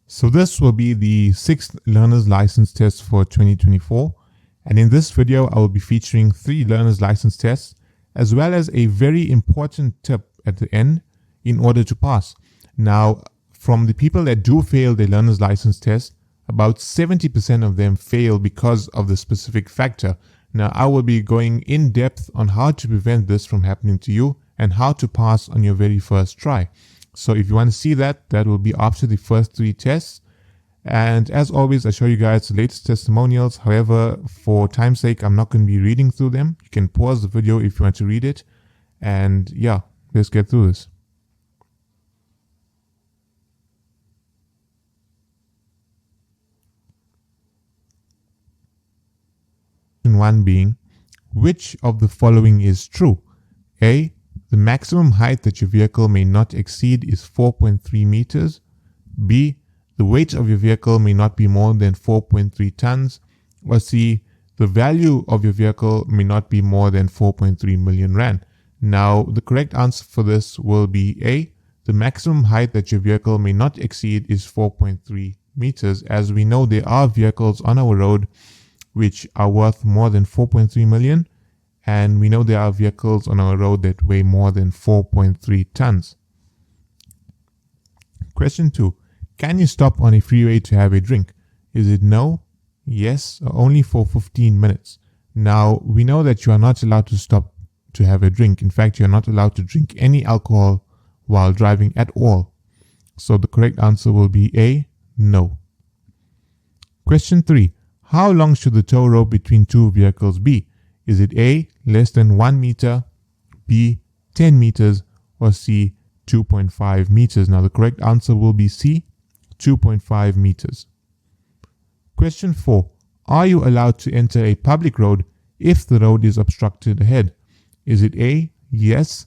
So this will be the 6th learner's license test for 2024. And in this video, I will be featuring 3 learner's license tests, as well as a very important tip at the end in order to pass. Now, from the people that do fail their learner's license test, about 70% of them fail because of the specific factor. Now, I will be going in depth on how to prevent this from happening to you and how to pass on your very first try. So if you want to see that, that will be after the first 3 tests. And as always, I show you guys the latest testimonials. However, for time's sake, I'm not going to be reading through them. You can pause the video if you want to read it. And yeah, let's get through this. One being, which of the following is true? A, the maximum height that your vehicle may not exceed is 4.3 meters. B, the weight of your vehicle may not be more than 4.3 tons. Or C, the value of your vehicle may not be more than 4.3 million rand. Now, the correct answer for this will be A, the maximum height that your vehicle may not exceed is 4.3 meters. As we know, there are vehicles on our road which are worth more than 4.3 million. And we know there are vehicles on our road that weigh more than 4.3 tons. Question 2. Can you stop on a freeway to have a drink? Is it no, yes, or only for 15 minutes? Now, we know that you are not allowed to stop to have a drink. In fact, you are not allowed to drink any alcohol while driving at all. So the correct answer will be A, no. Question 3. How long should the tow rope between 2 vehicles be? Is it A, less than 1 meter, B, 10 meters, or C, 2.5 meters? Now the correct answer will be C, 2.5 meters. Question 4. Are you allowed to enter a public road if the road is obstructed ahead? Is it A, yes,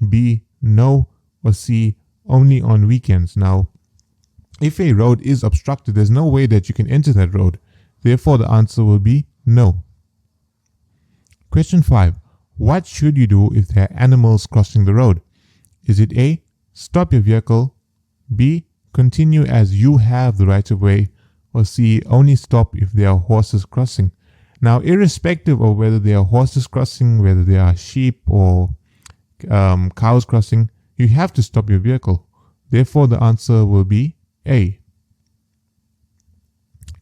B, no, or C, only on weekends? Now, if a road is obstructed, there's no way that you can enter that road. Therefore, the answer will be no. Question 5. What should you do if there are animals crossing the road? Is it A, stop your vehicle, B, continue as you have the right of way, or C, only stop if there are horses crossing? Now, irrespective of whether there are horses crossing, whether there are sheep or cows crossing, you have to stop your vehicle. Therefore, the answer will be A.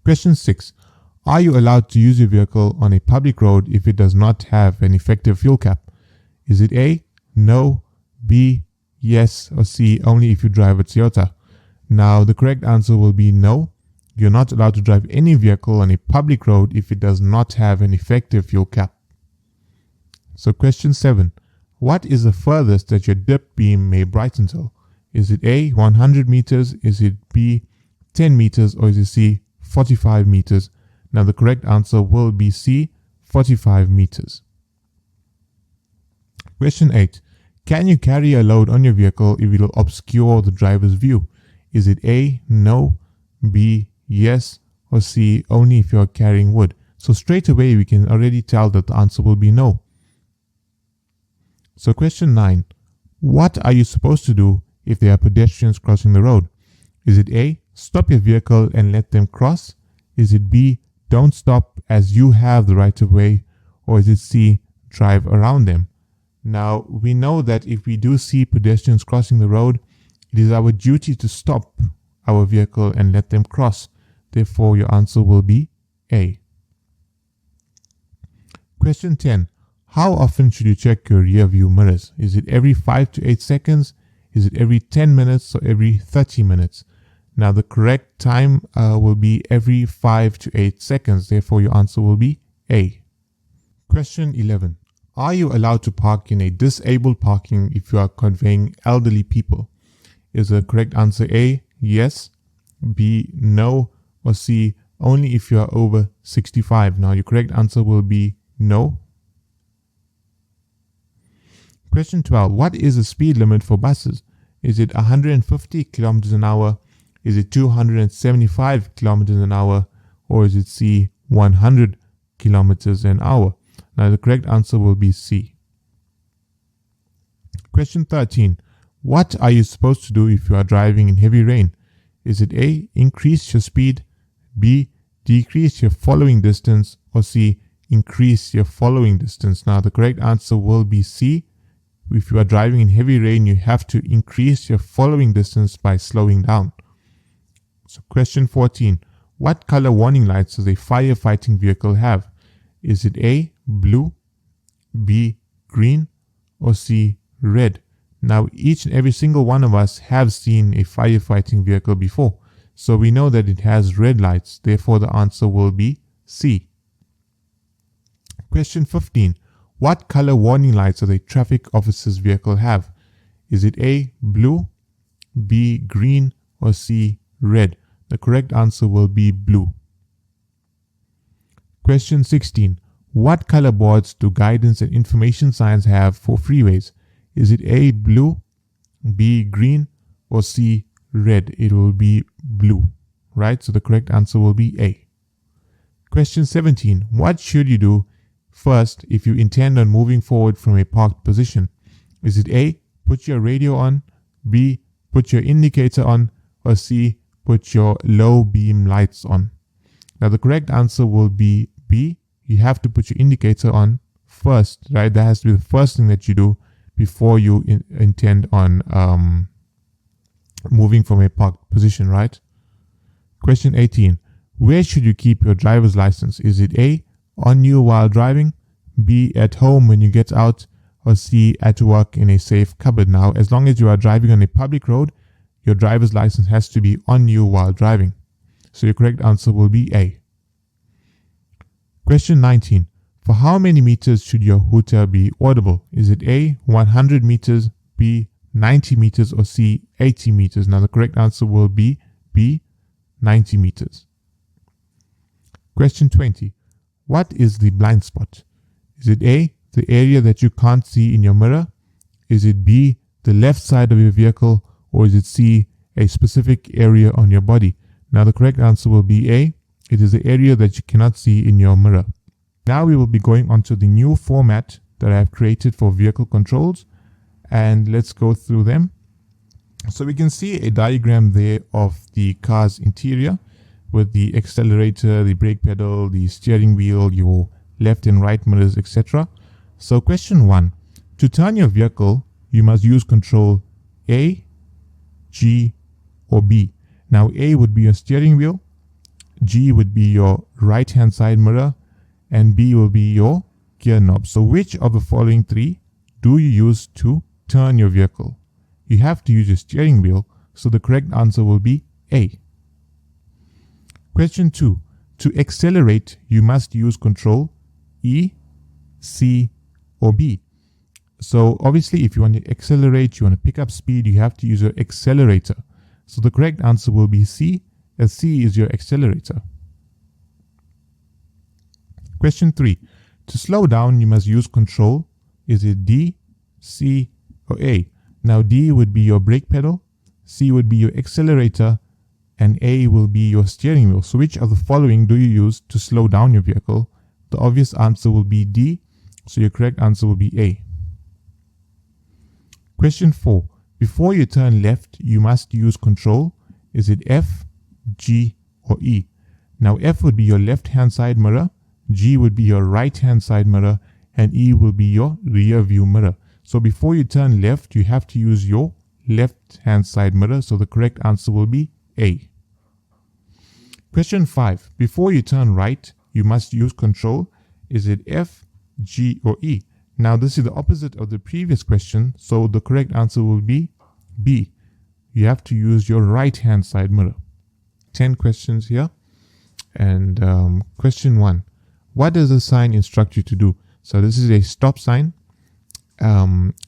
Question 6. Are you allowed to use your vehicle on a public road if it does not have an effective fuel cap? Is it A, no, B, yes, or C, only if you drive a Toyota? Now, the correct answer will be no. You're not allowed to drive any vehicle on a public road if it does not have an effective fuel cap. So question 7. What is the furthest that your dip beam may brighten till? Is it A, 100 meters, is it B, 10 meters, or is it C, 45 meters? Now the correct answer will be C, 45 meters. Question 8. Can you carry a load on your vehicle if it will obscure the driver's view? Is it A, no, B, yes, or C, only if you are carrying wood? So straight away we can already tell that the answer will be no. So question 9. What are you supposed to do if there are pedestrians crossing the road? Is it A, stop your vehicle and let them cross? Is it B, don't stop as you have the right of way? Or is it C, drive around them? Now, we know that if we do see pedestrians crossing the road, it is our duty to stop our vehicle and let them cross. Therefore, your answer will be A. Question 10. How often should you check your rear view mirrors? Is it every 5 to 8 seconds? Is it every 10 minutes or every 30 minutes? Now, the correct time will be every 5 to 8 seconds. Therefore, your answer will be A. Question 11. Are you allowed to park in a disabled parking if you are conveying elderly people? Is the correct answer A, yes, B, no, or C, only if you are over 65? Now, your correct answer will be no. Question 12. What is the speed limit for buses? Is it 150 kilometers an hour? Is it 275 kilometers an hour? Or is it C, 100 kilometers an hour? Now the correct answer will be C. Question 13. What are you supposed to do if you are driving in heavy rain? Is it A, increase your speed, B, decrease your following distance, or C, increase your following distance? Now the correct answer will be C. If you are driving in heavy rain, you have to increase your following distance by slowing down. So question 14. What color warning lights does a firefighting vehicle have? Is it A, blue, B, green, or C, red? Now each and every single one of us have seen a firefighting vehicle before. So we know that it has red lights. Therefore the answer will be C. Question 15. What color warning lights does a traffic officer's vehicle have? Is it A, blue, B, green, or C, red? The correct answer will be blue. Question 16. What color boards do guidance and information signs have for freeways? Is it A, blue, B, green, or C, red? It will be blue, right? So the correct answer will be A. Question 17. What should you do first if you intend on moving forward from a parked position? Is it A, put your radio on, B, put your indicator on, or C, put your low beam lights on? Now the correct answer will be B. You have to put your indicator on first, right? That has to be the first thing that you do before you intend on moving from a parked position, right? Question 18. Where should you keep your driver's license? Is it A, on you while driving, B, at home when you get out, or C, at work in a safe cupboard? Now, as long as you are driving on a public road, your driver's license has to be on you while driving. So your correct answer will be A. Question 19. For how many meters should your hooter be audible? Is it A, 100 meters, B, 90 meters, or C, 80 meters? Now the correct answer will be B, 90 meters. Question 20. What is the blind spot? Is it A, the area that you can't see in your mirror? Is it B, the left side of your vehicle? Or is it C, a specific area on your body? Now the correct answer will be A. It is the area that you cannot see in your mirror. Now we will be going on to the new format that I have created for vehicle controls, and let's go through them. So we can see a diagram there of the car's interior with the accelerator, the brake pedal, the steering wheel, your left and right mirrors, etc. So question 1. To turn your vehicle, you must use control A, G, or B. Now A would be your steering wheel, G would be your right hand side mirror, and B will be your gear knob. So which of the following three do you use to turn your vehicle? You have to use your steering wheel, so the correct answer will be A. Question 2. To accelerate, you must use control E, C, or B. So obviously if you want to accelerate, you want to pick up speed, you have to use your accelerator. So the correct answer will be C, as C is your accelerator. Question 3. To slow down, you must use control. Is it D, C, or A? Now D would be your brake pedal, C would be your accelerator, and A will be your steering wheel. So which of the following do you use to slow down your vehicle? The obvious answer will be D, so your correct answer will be A. Question 4. Before you turn left, you must use control. Is it F, G, or E? Now F would be your left hand side mirror, G would be your right hand side mirror, and E will be your rear view mirror. So before you turn left, you have to use your left hand side mirror, so the correct answer will be A. Question 5. Before you turn right, you must use control. Is it F, G, or E? Now this is the opposite of the previous question, so the correct answer will be B. You have to use your right hand side mirror. 10 questions here. And question 1. What does the sign instruct you to do? So this is a stop sign.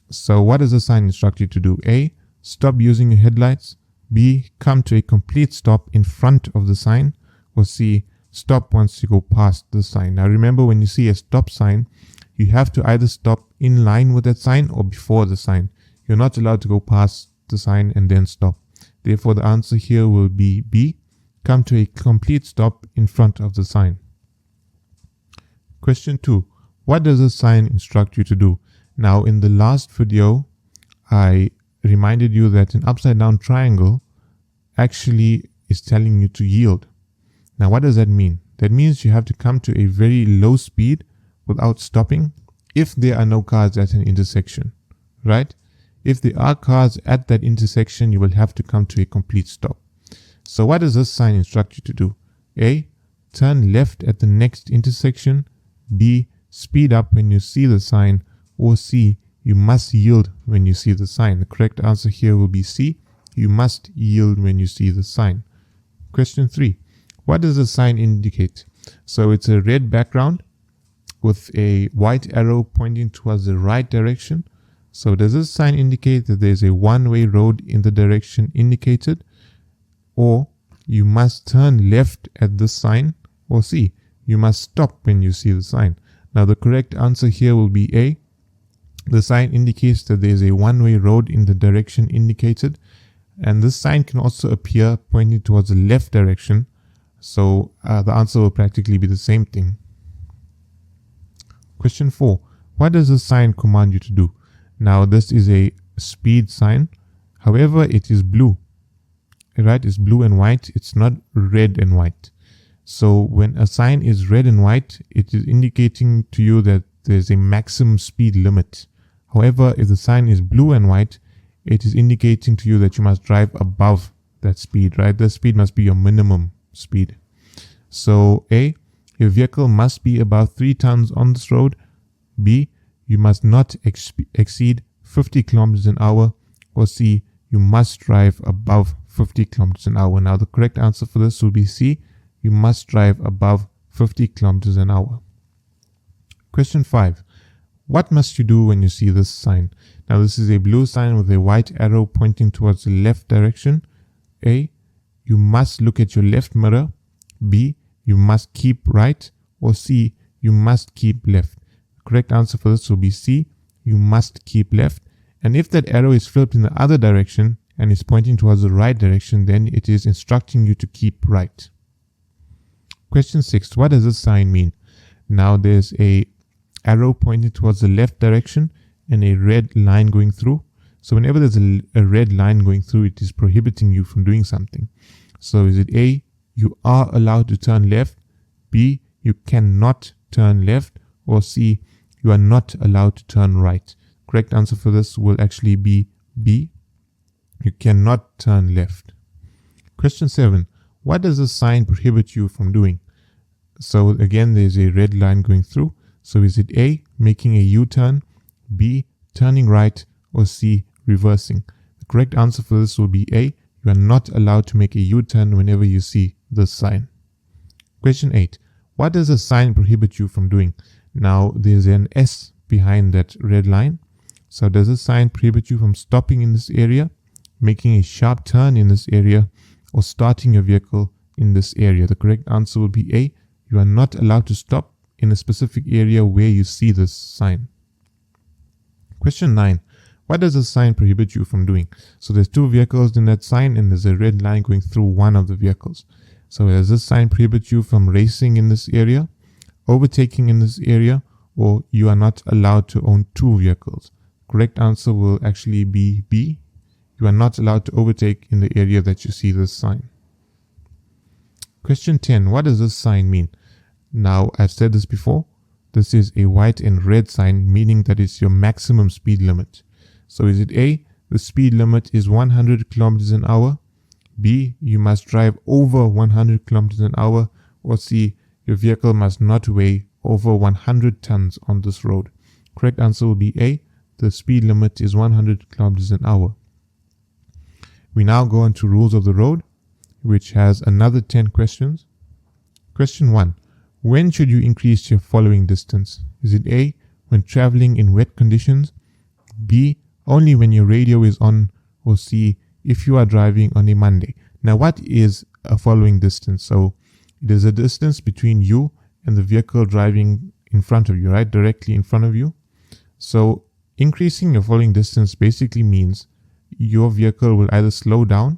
So what does the sign instruct you to do? A, stop using your headlights. B, come to a complete stop in front of the sign. Or C, stop once you go past the sign. Now remember, when you see a stop sign, you have to either stop in line with that sign or before the sign. You're not allowed to go past the sign and then stop. Therefore the answer here will be B, come to a complete stop in front of the sign. Question 2. What does the sign instruct you to do? Now in the last video, I reminded you that an upside down triangle actually is telling you to yield. Now, what does that mean? That means you have to come to a very low speed without stopping if there are no cars at an intersection, right? If there are cars at that intersection, you will have to come to a complete stop. So what does this sign instruct you to do? A, turn left at the next intersection. B, speed up when you see the sign. Or C, you must yield when you see the sign. The correct answer here will be C. You must yield when you see the sign. Question 3. What does the sign indicate? So it's a red background with a white arrow pointing towards the right direction. So does this sign indicate that there's a one-way road in the direction indicated? Or you must turn left at this sign? Or C, you must stop when you see the sign? Now the correct answer here will be A. The sign indicates that there is a one-way road in the direction indicated, and this sign can also appear pointing towards the left direction, so the answer will practically be the same thing. Question 4. What does the sign command you to do? Now this is a speed sign, however it is blue, right? It's blue and white, it's not red and white. So when a sign is red and white, it is indicating to you that there's a maximum speed limit. However, if the sign is blue and white, it is indicating to you that you must drive above that speed, right? The speed must be your minimum speed. So A, your vehicle must be about 3 tons on this road. B, you must not exceed 50 kilometers an hour. Or C, you must drive above 50 kilometers an hour. Now the correct answer for this will be C. You must drive above 50 kilometers an hour. Question 5. What must you do when you see this sign? Now this is a blue sign with a white arrow pointing towards the left direction. A, you must look at your left mirror. B, you must keep right. Or C, you must keep left. The correct answer for this will be C. You must keep left. And if that arrow is flipped in the other direction and is pointing towards the right direction, then it is instructing you to keep right. Question 6. What does this sign mean? Now there's a arrow pointing towards the left direction and a red line going through. So whenever there's a red line going through, it is prohibiting you from doing something. So is it A, you are allowed to turn left? B, you cannot turn left? Or C, you are not allowed to turn right? Correct answer for this will actually be B, you cannot turn left. Question 7. What does the sign prohibit you from doing? So again, there's a red line going through. So is it A, making a U-turn, B, turning right, or C, reversing? The correct answer for this will be A. You are not allowed to make a U-turn whenever you see this sign. Question 8. What does the sign prohibit you from doing? Now there's an S behind that red line. So does the sign prohibit you from stopping in this area, making a sharp turn in this area, or starting your vehicle in this area? The correct answer will be A. You are not allowed to stop in a specific area where you see this sign. Question 9. What does the sign prohibit you from doing? So there's 2 vehicles in that sign and there's a red line going through one of the vehicles. So does this sign prohibit you from racing in this area, overtaking in this area, or you are not allowed to own 2 vehicles? Correct answer will actually be B. You are not allowed to overtake in the area that you see this sign. Question 10. What does this sign mean? Now, I've said this before. This is a white and red sign, meaning that it's your maximum speed limit. So is it A, the speed limit is 100 kilometers an hour? B, you must drive over 100 kilometers an hour? Or C, your vehicle must not weigh over 100 tons on this road? Correct answer will be A, the speed limit is 100 kilometers an hour. We now go on to rules of the road, which has another 10 questions. Question 1. When should you increase your following distance? Is it A, when traveling in wet conditions? B, only when your radio is on? Or C, if you are driving on a Monday? Now, what is a following distance? So it is a distance between you and the vehicle driving in front of you, right? Directly in front of you. So increasing your following distance basically means your vehicle will either slow down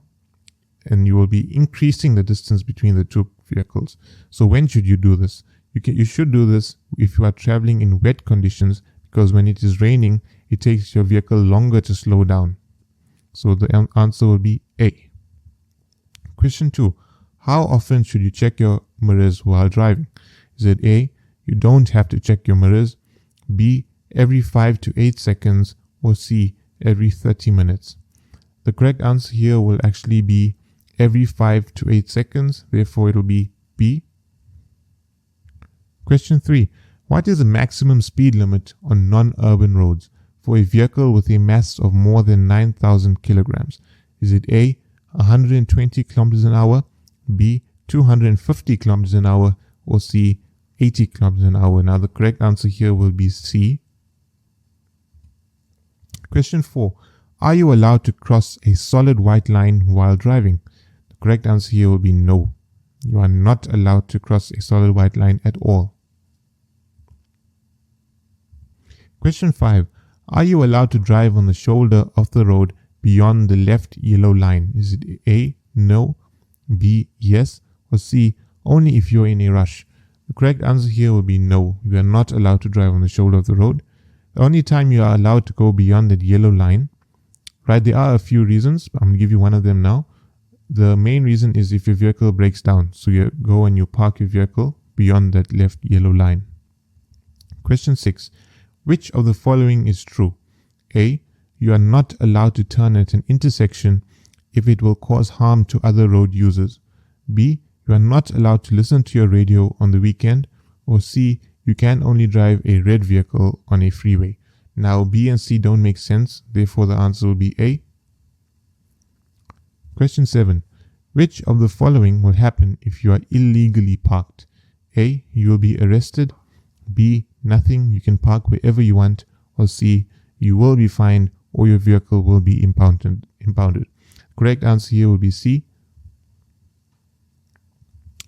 and you will be increasing the distance between the 2 vehicles. So when should you do this? You should do this if you are traveling in wet conditions, because when it is raining, it takes your vehicle longer to slow down. So the answer will be A. Question 2. How often should you check your mirrors while driving? Is it A, you don't have to check your mirrors, B, every 5 to 8 seconds, or C, every 30 minutes? The correct answer here will actually be every 5 to 8 seconds, therefore it will be B. Question 3. What is the maximum speed limit on non-urban roads for a vehicle with a mass of more than 9,000 kilograms? Is it A, 120 kilometers an hour, B, 250 kilometers an hour, or C, 80 kilometers an hour? Now the correct answer here will be C. Question 4. Are you allowed to cross a solid white line while driving? The correct answer here will be no. You are not allowed to cross a solid white line at all. Question 5. Are you allowed to drive on the shoulder of the road beyond the left yellow line? Is it A, no, B, yes, or C, only if you're in a rush? The correct answer here will be no. You are not allowed to drive on the shoulder of the road. The only time you are allowed to go beyond that yellow line, right, there are a few reasons. I'm going to give you one of them now. The main reason is if your vehicle breaks down. So you go and you park your vehicle beyond that left yellow line. Question 6. Which of the following is true? A, you are not allowed to turn at an intersection if it will cause harm to other road users. B, you are not allowed to listen to your radio on the weekend. Or C, you can only drive a red vehicle on a freeway. Now B and C don't make sense, therefore the answer will be A. Question 7. Which of the following will happen if you are illegally parked? A, you will be arrested. B, nothing, you can park wherever you want. Or C, you will be fined or your vehicle will be impounded. Correct answer here will be C.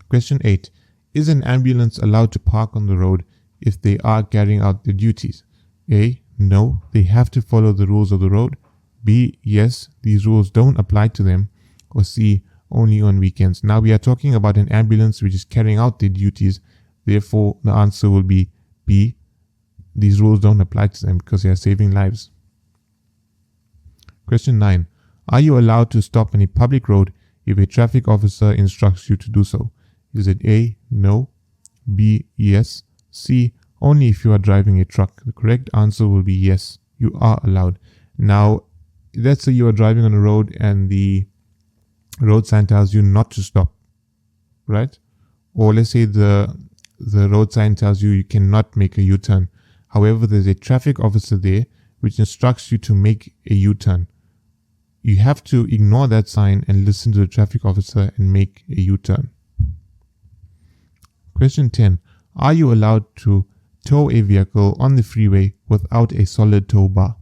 Question 8. Is an ambulance allowed to park on the road if they are carrying out their duties? A, no, they have to follow the rules of the road. B, yes, these rules don't apply to them. Or C, only on weekends. Now we are talking about an ambulance which is carrying out their duties. Therefore, the answer will be B. These rules don't apply to them because they are saving lives. Question 9. Are you allowed to stop on a public road if a traffic officer instructs you to do so? Is it A, no, B, yes, C, only if you are driving a truck? The correct answer will be yes, you are allowed. Now, let's say you are driving on a road and the road sign tells you not to stop, right? Or let's say the road sign tells you cannot make a U-turn. However, there's a traffic officer there which instructs you to make a U-turn. You have to ignore that sign and listen to the traffic officer and make a U-turn. Question 10. Are you allowed to tow a vehicle on the freeway without a solid tow bar?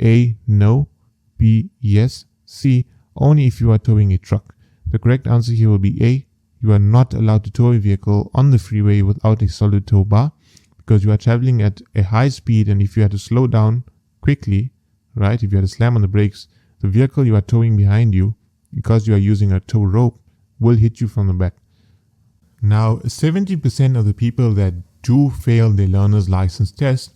A, no, B, yes, C, only if you are towing a truck. The correct answer here will be A. You are not allowed to tow a vehicle on the freeway without a solid tow bar because you are traveling at a high speed, and if you had to slow down quickly, right, if you had to slam on the brakes, the vehicle you are towing behind you, because you are using a tow rope, will hit you from the back. Now, 70% of the people that do fail their learner's license test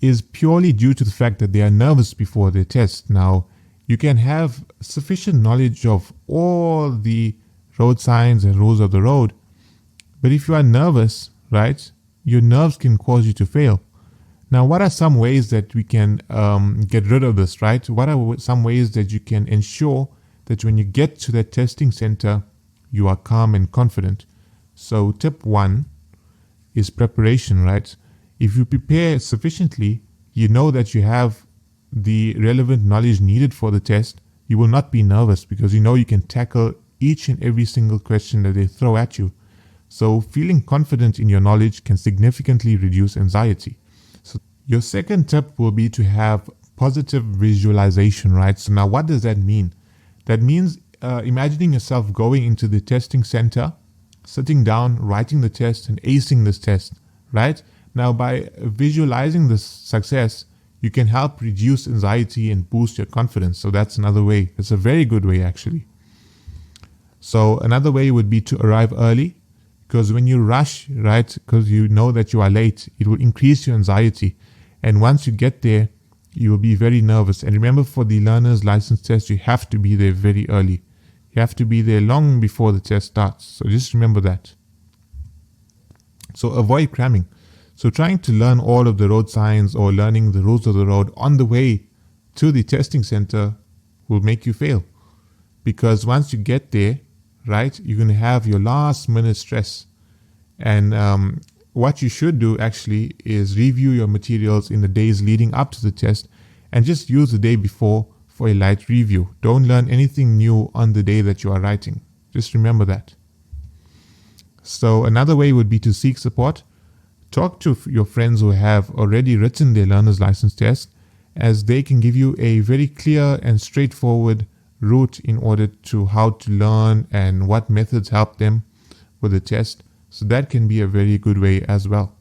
is purely due to the fact that they are nervous before their test. Now, you can have sufficient knowledge of all the road signs and rules of the road, but if you are nervous, right, your nerves can cause you to fail. Now, what are some ways that we can get rid of this, right? What are some ways that you can ensure that when you get to that testing center, you are calm and confident? So tip 1 is preparation, right? If you prepare sufficiently, you know that you have the relevant knowledge needed for the test. You will not be nervous because you know you can tackle each and every single question that they throw at you. So feeling confident in your knowledge can significantly reduce anxiety. So your second tip will be to have positive visualization, right? So now what does that mean? That means imagining yourself going into the testing center, sitting down, writing the test and acing this test, right? Now by visualizing this success, you can help reduce anxiety and boost your confidence. So that's another way. It's a very good way actually. So another way would be to arrive early, because when you rush, right, because you know that you are late, it will increase your anxiety. And once you get there, you will be very nervous. And remember, for the learner's license test, you have to be there very early. You have to be there long before the test starts. So just remember that. So avoid cramming. So trying to learn all of the road signs or learning the rules of the road on the way to the testing center will make you fail. Because once you get there, right, you're going to have your last minute stress. And what you should do actually is review your materials in the days leading up to the test and just use the day before for a light review. Don't learn anything new on the day that you are writing. Just remember that. So another way would be to seek support. Talk to your friends who have already written their learner's license test, as they can give you a very clear and straightforward route in order to how to learn and what methods help them with the test. So that can be a very good way as well.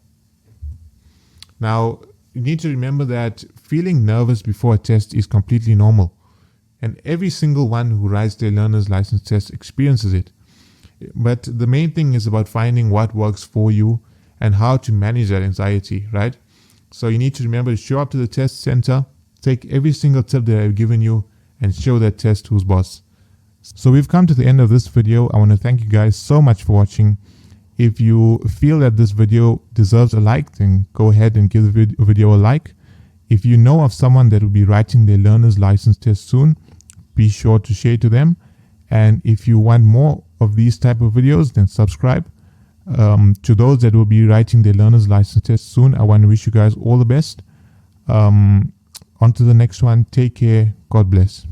Now, you need to remember that feeling nervous before a test is completely normal. And every single one who writes their learner's license test experiences it. But the main thing is about finding what works for you and how to manage that anxiety, right? So you need to remember to show up to the test center, take every single tip that I've given you, and show that test who's boss. So we've come to the end of this video. I want to thank you guys so much for watching. If you feel that this video deserves a like, then go ahead and give the video a like. If you know of someone that will be writing their learner's license test soon, be sure to share to them. And if you want more of these type of videos, then subscribe. To those that will be writing their learner's license test soon, I want to wish you guys all the best. On to the next one. Take care. God bless.